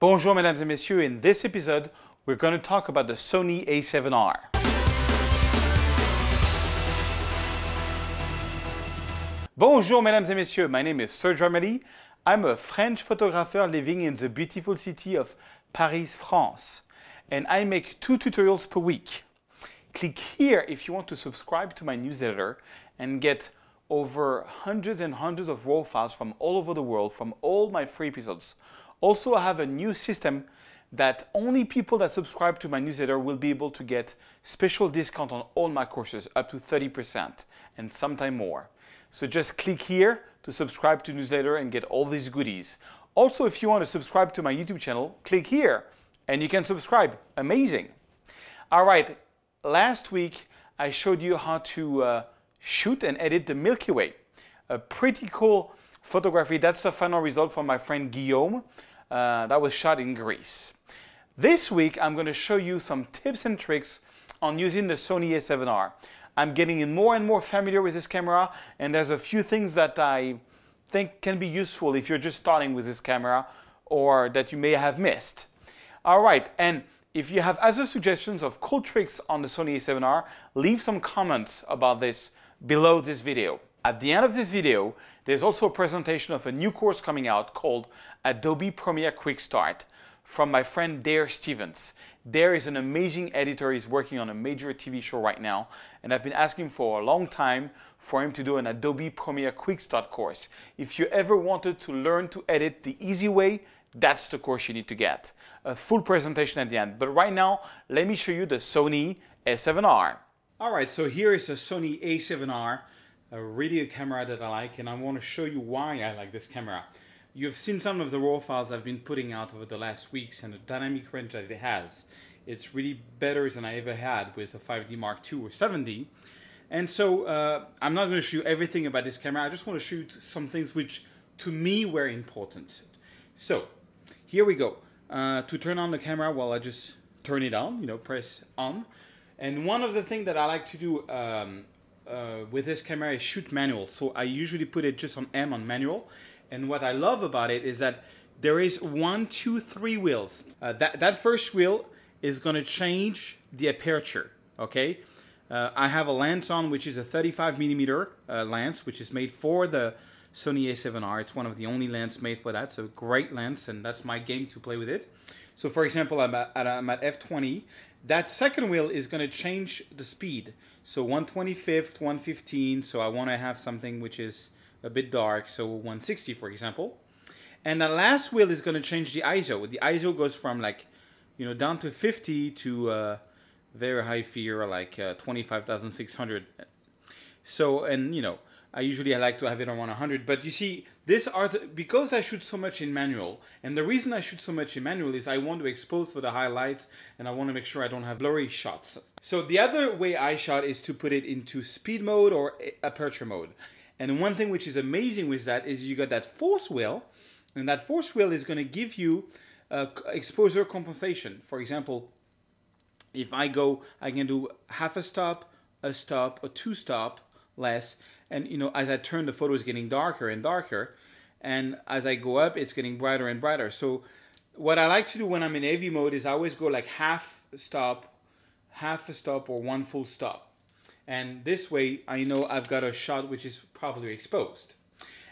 Bonjour mesdames et messieurs, in this episode we're going to talk about the Sony A7R. Bonjour mesdames et messieurs, my name is Serge Armeli. I'm a French photographer living in the beautiful city of Paris, France, and I make 2 tutorials per week. Click here if you want to subscribe to my newsletter and get over hundreds and hundreds of raw files from all over the world from all my free episodes. Also, I have a new system that only people that subscribe to my newsletter will be able to get special discount on all my courses, up to 30% and sometime more. So just click here to subscribe to newsletter and get all these goodies. Also, if you want to subscribe to my YouTube channel, click here and you can subscribe. Amazing. All right, last week I showed you how to shoot and edit the Milky Way. A pretty cool photography. That's the final result from my friend Guillaume. That was shot in Greece. This week I'm going to show you some tips and tricks on using the Sony A7R. I'm getting more and more familiar with this camera, and there's a few things that I think can be useful if you're just starting with this camera or that you may have missed. All right, and if you have other suggestions of cool tricks on the Sony A7R, leave some comments about this below this video. At the end of this video, there's also a presentation of a new course coming out called Adobe Premiere Quickstart from my friend Dare Stevens. Dare is an amazing editor. He's working on a major TV show right now, and I've been asking for a long time for him to do an Adobe Premiere Quickstart course. If you ever wanted to learn to edit the easy way, that's the course you need to get. A full presentation at the end. But right now, let me show you the Sony A7R. All right, so here is a Sony A7R. A really good camera that I like, and I want to show you why I like this camera. You've seen some of the raw files I've been putting out over the last weeks and the dynamic range that it has. It's really better than I ever had with the 5D Mark II or 7D. And so I'm not going to show you everything about this camera. I just want to show you some things which to me were important. So here we go. To turn on the camera, well, I just turn it on, press on. And one of the things that I like to do with this camera is shoot manual. So I usually put it just on M on manual. And what I love about it is that there is 1, 2, 3 wheels. That first wheel is going to change the aperture. Okay, I have a lens on which is a 35mm lens, which is made for the Sony A7R. It's one of the only lenses made for that. It's a great lens, and that's my game to play with it. So for example, I'm at f20. That second wheel is going to change the speed. So 1/25, 1/15. So I want to have something which is a bit dark, so 160 for example. And the last wheel is going to change the ISO. The ISO goes from down to 50 to very high figure like 25,600. So, and I like to have it around 100. But you see, because I shoot so much in manual, and the reason I shoot so much in manual is I want to expose for the highlights, and I want to make sure I don't have blurry shots. So the other way I shot is to put it into speed mode or aperture mode. And one thing which is amazing with that is you got that fourth wheel, and that fourth wheel is going to give you exposure compensation. For example, if I can do half a stop, or 2 stop less, and as I turn, the photo is getting darker and darker, and as I go up, it's getting brighter and brighter. So what I like to do when I'm in AV mode is I always go like half a stop, or 1 full stop. And this way, I know I've got a shot which is properly exposed.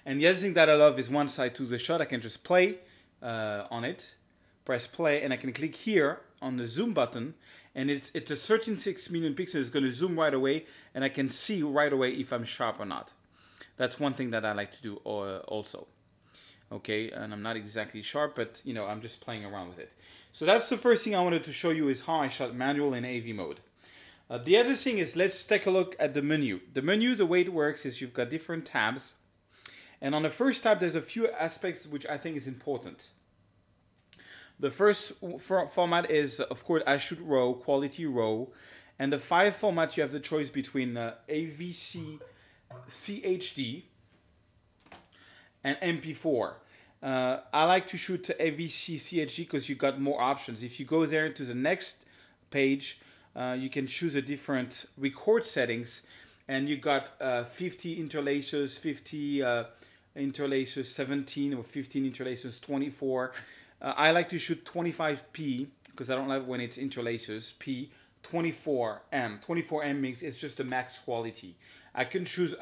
And the other thing that I love is once I do the shot, I can just play on it, press play, and I can click here on the zoom button, and it's a 13.6 million pixels. It's going to zoom right away, and I can see right away if I'm sharp or not. That's one thing that I like to do also. Okay, and I'm not exactly sharp, but I'm just playing around with it. So that's the first thing I wanted to show you is how I shot manual in AV mode. The other thing is, let's take a look at the menu. The menu, the way it works is you've got different tabs. And on the first tab, there's a few aspects which I think is important. The first format is, of course, I shoot RAW, quality RAW. And the file format, you have the choice between AVC CHD and MP4. I like to shoot AVC CHD because you got more options. If you go there to the next page, you can choose a different record settings, and you got 50 interlacers, 50 interlacers, 17 or 15 interlacers, 24. I like to shoot 25p because I don't like when it's interlaces. P 24M. 24M means it's just the max quality. I can shoot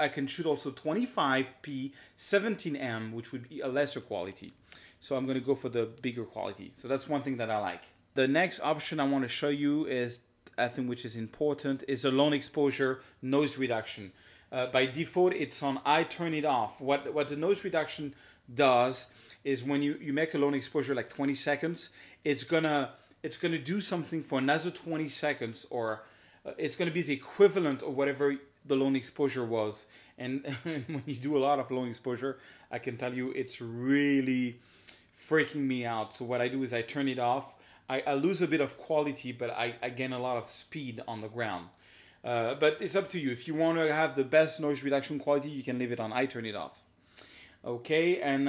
also 25p 17M, which would be a lesser quality. So I'm going to go for the bigger quality. So that's one thing that I like. The next option I want to show you is, I think, which is important, is the long exposure noise reduction. By default, it's on I turn it off. What the noise reduction does is when you make a long exposure like 20 seconds, it's gonna do something for another 20 seconds, or it's gonna be the equivalent of whatever the long exposure was. And when you do a lot of long exposure, I can tell you it's really freaking me out. So what I do is I turn it off. I lose a bit of quality, but I gain a lot of speed on the ground. But it's up to you. If you want to have the best noise reduction quality, you can leave it on I turn it off. Okay, and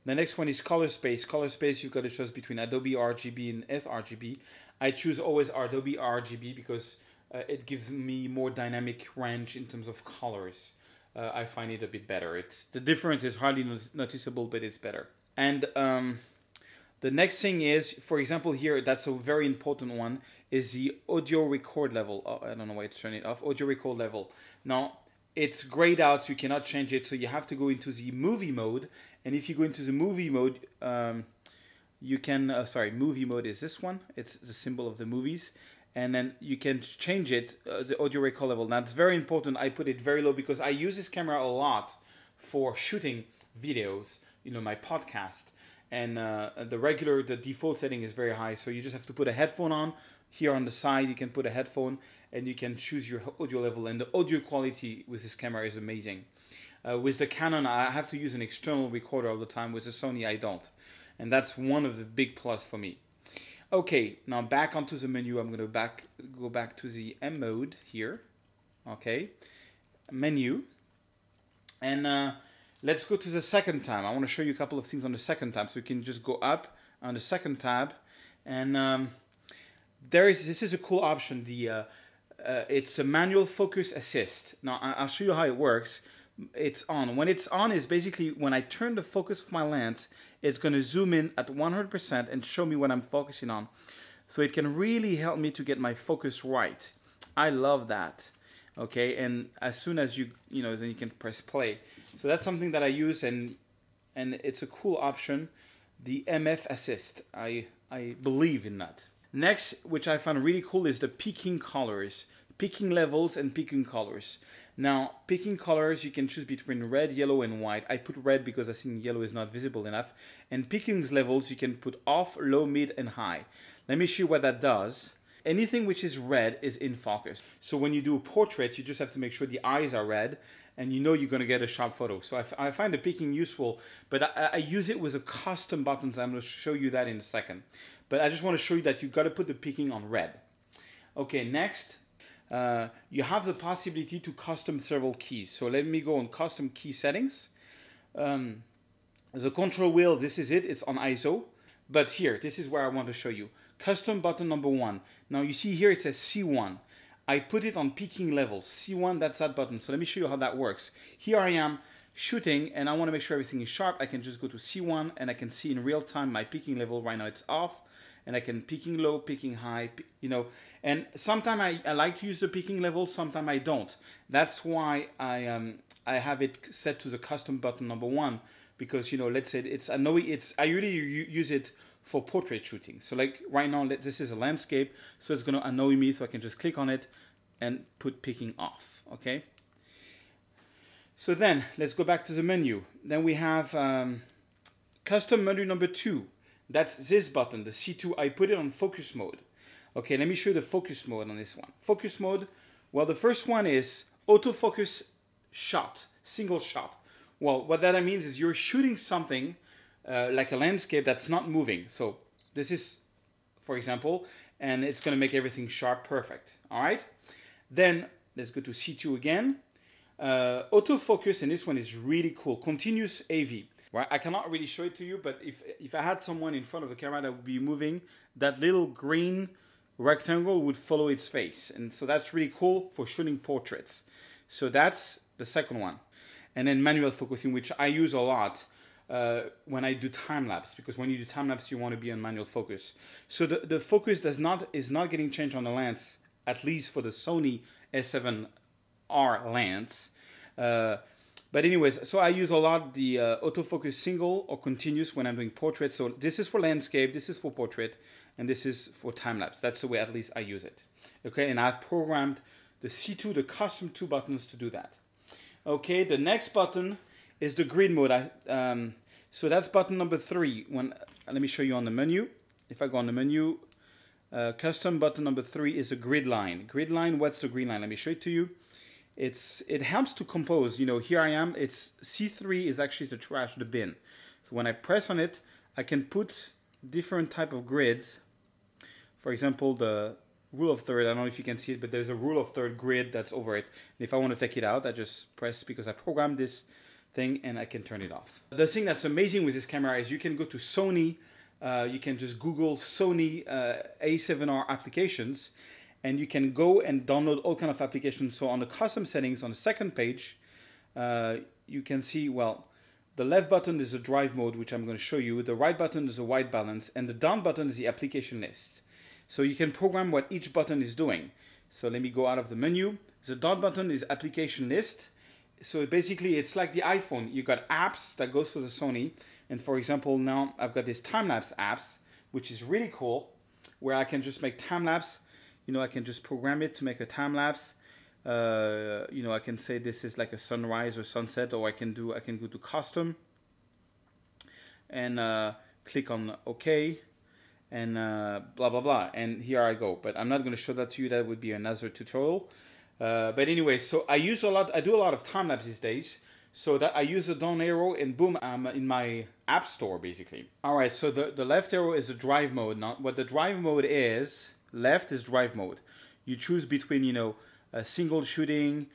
the next one is color space. Color space, you've got to choose between Adobe RGB and sRGB. I choose always Adobe RGB because it gives me more dynamic range in terms of colors. I find it a bit better. The difference is hardly noticeable, but it's better. And the next thing is, for example, here, that's a very important one, is the audio record level. Oh, I don't know why it's turning it off. Audio record level. Now, it's grayed out, so you cannot change it. So you have to go into the movie mode. And if you go into the movie mode, you can, movie mode is this one. It's the symbol of the movies. And then you can change it, the audio record level. Now, it's very important. I put it very low because I use this camera a lot for shooting videos, my podcast. And the default setting is very high. So you just have to put a headphone on. Here on the side, you can put a headphone and you can choose your audio level. And the audio quality with this camera is amazing. With the Canon, I have to use an external recorder all the time. With the Sony, I don't. And that's one of the big plus for me. Okay, now back onto the menu. I'm going to go back to the M mode here. Okay, menu. And let's go to the second tab. I want to show you a couple of things on the second tab. So you can just go up on the second tab. And this is a cool option. It's a manual focus assist. Now, I'll show you how it works. It's on. When it's on is basically when I turn the focus of my lens, it's going to zoom in at 100% and show me what I'm focusing on. So it can really help me to get my focus right. I love that. Okay, and as soon as then you can press play. So that's something that I use, and it's a cool option. The MF assist. I believe in that. Next, which I found really cool, is the peaking colors. Peaking levels and peaking colors. Now, peaking colors, you can choose between red, yellow, and white. I put red because I think yellow is not visible enough. And peaking levels, you can put off, low, mid, and high. Let me show you what that does. Anything which is red is in focus. So when you do a portrait, you just have to make sure the eyes are red, and you're going to get a sharp photo. So I find the peaking useful, but I use it with a custom buttons. I'm going to show you that in a second. But I just want to show you that you've got to put the peaking on red. Okay, next. You have the possibility to custom several keys. So let me go on custom key settings. The control wheel, this is it. It's on ISO. But here, this is where I want to show you. Custom button number 1. Now you see here it says C1. I put it on peaking levels. C1, that's that button. So let me show you how that works. Here I am shooting and I want to make sure everything is sharp. I can just go to C1 and I can see in real time my peaking level. Right now it's off. And I can peaking low, peaking high, And sometimes I like to use the peaking level, sometimes I don't. That's why I have it set to the custom button number 1, because let's say I really use it for portrait shooting. So like right now, this is a landscape, so it's gonna annoy me, so I can just click on it and put peaking off. Okay. So then let's go back to the menu. Then we have custom menu number 2. That's this button, the C2. I put it on focus mode. Okay, let me show you the focus mode on this one. Focus mode, well, the first one is autofocus shot, single shot. Well, what that means is you're shooting something like a landscape that's not moving. So this is, for example, and it's going to make everything sharp, perfect. All right. Then let's go to C2 again. Autofocus, and this one is really cool. Continuous AV. Right? I cannot really show it to you, but if I had someone in front of the camera that would be moving, that little green rectangle would follow its face. And so that's really cool for shooting portraits. So that's the second one. And then manual focusing, which I use a lot. when I do time-lapse, because when you do time-lapse, you want to be on manual focus. So the focus is not getting changed on the lens, at least for the Sony A7R lens. But anyways, so I use a lot the autofocus single or continuous when I'm doing portrait. So this is for landscape, this is for portrait, and this is for time-lapse. That's the way at least I use it. Okay, and I've programmed the C2, the custom 2 buttons to do that. Okay, the next button is the grid mode. So that's button number 3. Let me show you on the menu. If I go on the menu, custom button number 3 is a grid line. Grid line, what's the grid line? Let me show it to you. It helps to compose. You know, here I am. It's C3 is actually the trash, the bin. So when I press on it, I can put different type of grids. For example, the rule of third. I don't know if you can see it, but there's a rule of third grid that's over it. And if I want to take it out, I just press because I programmed this thing and I can turn it off. The thing that's amazing with this camera is you can go to Sony. You can just Google Sony A7r applications. And you can go and download all kind of applications. So on the custom settings on the second page, you can see, well, the left button is the drive mode, which I'm going to show you. The right button is the white balance, and the down button is the application list. So you can program what each button is doing. So let me go out of the menu. The down button is application list. So basically, it's like the iPhone. You got apps that goes for the Sony. And for example, now I've got this time-lapse apps, which is really cool, where I can just make time-lapse. You know, I can just program it to make a time lapse. You know, I can say this is like a sunrise or sunset, or I can go to custom and click on OK and blah blah blah. And here I go. But I'm not going to show that to you. That would be another tutorial. But anyway, so I do a lot of time lapse these days. So that I use the down arrow and boom, I'm in my app store basically. All right. So the left arrow is the drive mode. Now, what the drive mode is. Left is drive mode. You choose between, you know, single shooting,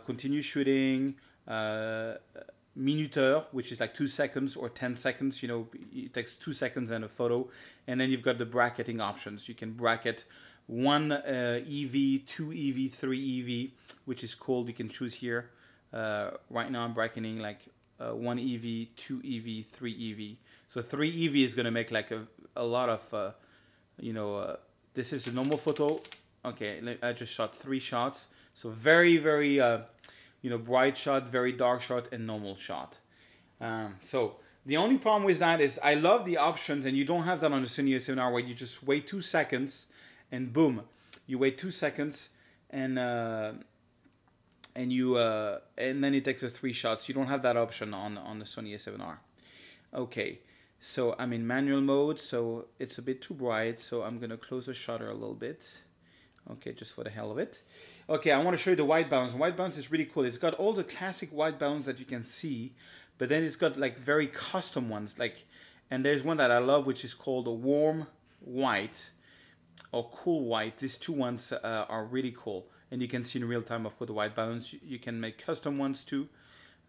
continuous shooting, minuteur, which is like 2 seconds or 10 seconds. You know, it takes 2 seconds and a photo. And then you've got the bracketing options. You can bracket 1 EV, 2 EV, 3 EV, which is cool. You can choose here. Right now I'm bracketing like 1 EV, 2 EV, 3 EV. So 3 EV is going to make like a lot of, you know, this is the normal photo. Okay, I just shot 3 shots. So very, very, you know, bright shot, very dark shot, and normal shot. So the only problem with that is I love the options, and you don't have that on the Sony A7r where you just wait 2 seconds, and boom, you wait 2 seconds, and then it takes 3 shots. You don't have that option on the Sony A7r. Okay. So I'm in manual mode, so it's a bit too bright, so I'm going to close the shutter a little bit. Okay, just for the hell of it. Okay, I want to show you the white balance. White balance is really cool. It's got all the classic white balance that you can see, but then it's got like very custom ones. And there's one that I love, which is called a warm white or cool white. These 2 ones are really cool. And you can see in real time, of course, the white balance. You can make custom ones too.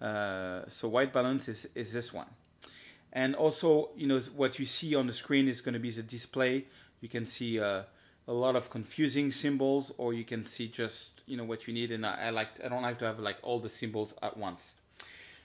So white balance is this one. And also, you know, what you see on the screen is going to be the display. You can see a lot of confusing symbols, or you can see just, you know, what you need. And I don't like to have like all the symbols at once.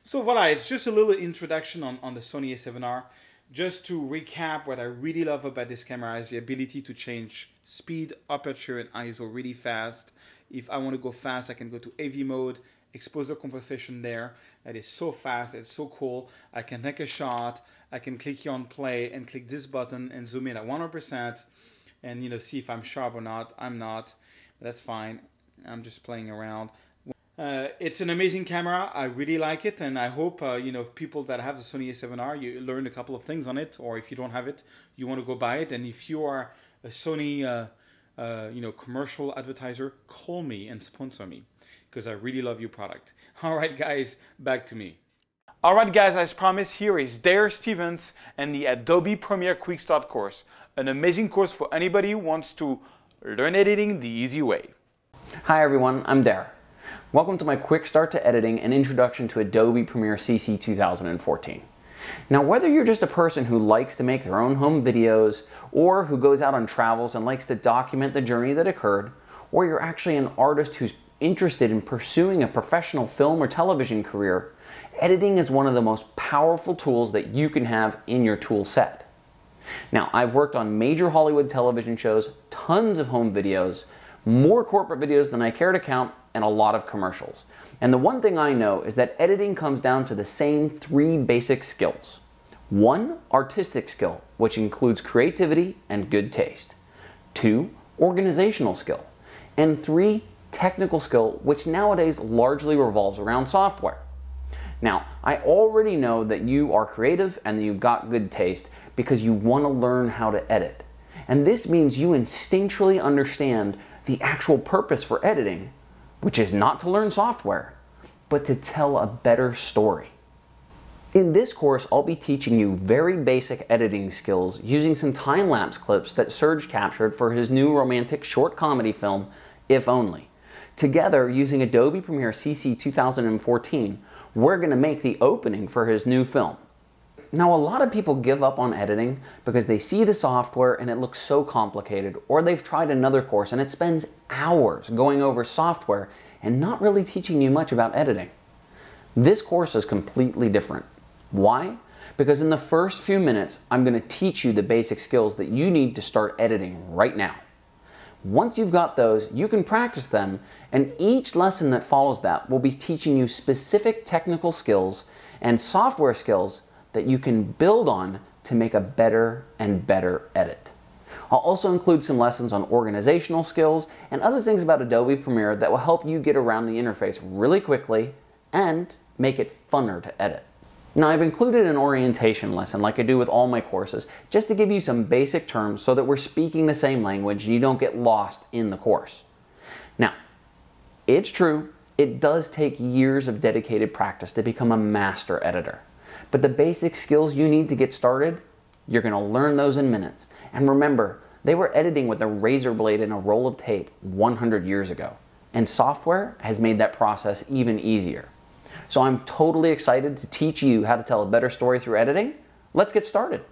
So voila, it's just a little introduction on the Sony A7r. Just to recap, what I really love about this camera is the ability to change speed, aperture, and ISO really fast. If I want to go fast, I can go to AV mode, exposure compensation there. That is so fast, it's so cool. I can take a shot, I can click here on play and click this button and zoom in at 100% and, you know, see if I'm sharp or not. I'm not, but that's fine. I'm just playing around. It's an amazing camera. I really like it, and I hope, you know, people that have the Sony A7r, you learned a couple of things on it, or if you don't have it, you want to go buy it. And if you are a Sony, you know, commercial advertiser, call me and sponsor me, because I really love your product. All right, guys, back to me. All right, guys, as promised, here is Dare Stevens and the Adobe Premiere Quickstart course, an amazing course for anybody who wants to learn editing the easy way. Hi, everyone, I'm Dare. Welcome to my quick start to editing and introduction to Adobe Premiere CC 2014. Now, whether you're just a person who likes to make their own home videos, or who goes out on travels and likes to document the journey that occurred, or you're actually an artist who's interested in pursuing a professional film or television career, editing is one of the most powerful tools that you can have in your tool set. Now, I've worked on major Hollywood television shows, tons of home videos, more corporate videos than I care to count, and a lot of commercials. And the one thing I know is that editing comes down to the same 3 basic skills. 1, artistic skill, which includes creativity and good taste. 2, organizational skill. And 3, technical skill, which nowadays largely revolves around software. Now, I already know that you are creative and that you've got good taste because you want to learn how to edit. And this means you instinctually understand the actual purpose for editing, which is not to learn software, but to tell a better story. In this course, I'll be teaching you very basic editing skills using some time-lapse clips that Serge captured for his new romantic short comedy film, If Only. Together, using Adobe Premiere CC 2014, we're going to make the opening for his new film. Now, a lot of people give up on editing because they see the software and it looks so complicated, or they've tried another course and it spends hours going over software and not really teaching you much about editing. This course is completely different. Why? Because in the first few minutes, I'm going to teach you the basic skills that you need to start editing right now. Once you've got those, you can practice them, and each lesson that follows that will be teaching you specific technical skills and software skills that you can build on to make a better and better edit. I'll also include some lessons on organizational skills and other things about Adobe Premiere that will help you get around the interface really quickly and make it funner to edit. Now, I've included an orientation lesson like I do with all my courses, just to give you some basic terms so that we're speaking the same language and you don't get lost in the course. Now, it's true, it does take years of dedicated practice to become a master editor. But the basic skills you need to get started, you're going to learn those in minutes. And remember, they were editing with a razor blade and a roll of tape 100 years ago. And software has made that process even easier. So I'm totally excited to teach you how to tell a better story through editing. Let's get started.